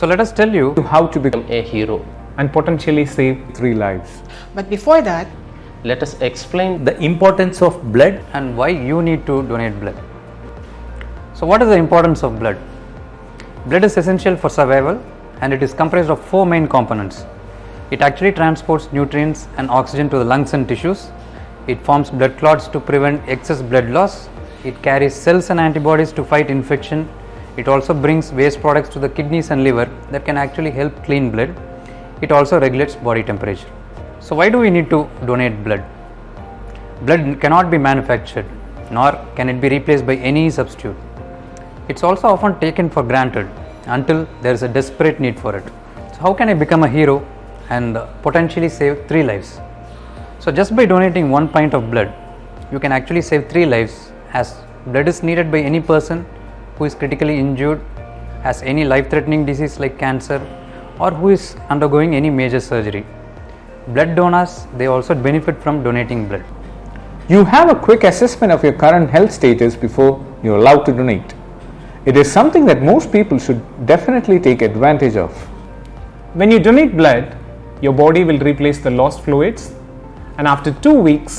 So let us tell you how to become a hero. and potentially save 3 lives. But before that, Let us explain the importance of blood. and why you need to donate blood. So what is the importance of blood? Blood is essential for survival and it is comprised of 4 main components. It actually transports nutrients and oxygen to the lungs and tissues. It forms blood clots to prevent excess blood loss. It carries cells and antibodies to fight infection. It also brings waste products to the kidneys and liver that can actually help clean blood. It also regulates body temperature. So why do we need to donate blood? Blood cannot be manufactured, nor can it be replaced by any substitute. It's also often taken for granted until there is a desperate need for it. So how can I become a hero and potentially save 3 lives? So just by donating 1 pint of blood, you can actually save 3 lives, as blood is needed by any person who is critically injured, has any life-threatening disease like cancer, or who is undergoing any major surgery. Blood donors, they also benefit from donating blood. You have a quick assessment of your current health status before you're allowed to donate. It is something that most people should definitely take advantage of. When you donate blood, your body will replace the lost fluids, and after 2 weeks,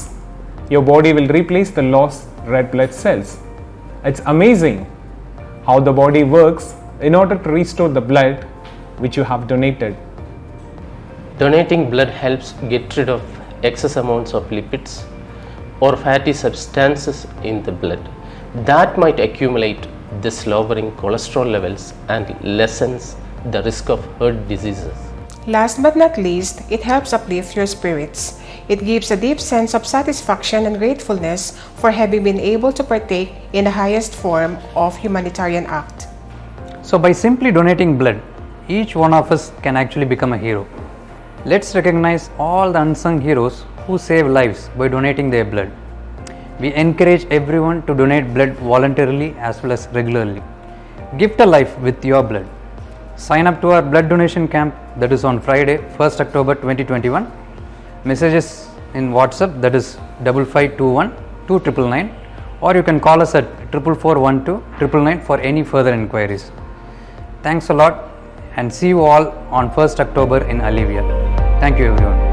your body will replace the lost red blood cells. It's amazing how the body works in order to restore the blood which you have donated. donating blood helps get rid of excess amounts of lipids or fatty substances in the blood that might accumulate, thus lowering cholesterol levels and lessens the risk of heart diseases. last but not least, it helps uplift your spirits. It gives a deep sense of satisfaction and gratefulness for having been able to partake in the highest form of humanitarian act. So by simply donating blood, each one of us can actually become a hero. Let's recognize all the unsung heroes who save lives by donating their blood. We encourage everyone to donate blood voluntarily as well as regularly. Gift a life with your blood. Sign up to our blood donation camp that is on Friday, 1st October 2021. Messages in WhatsApp, that is 5521 2999, or you can call us at 4412 999 for any further inquiries. Thanks a lot and see you all on 1st October in Allevia. Thank you everyone.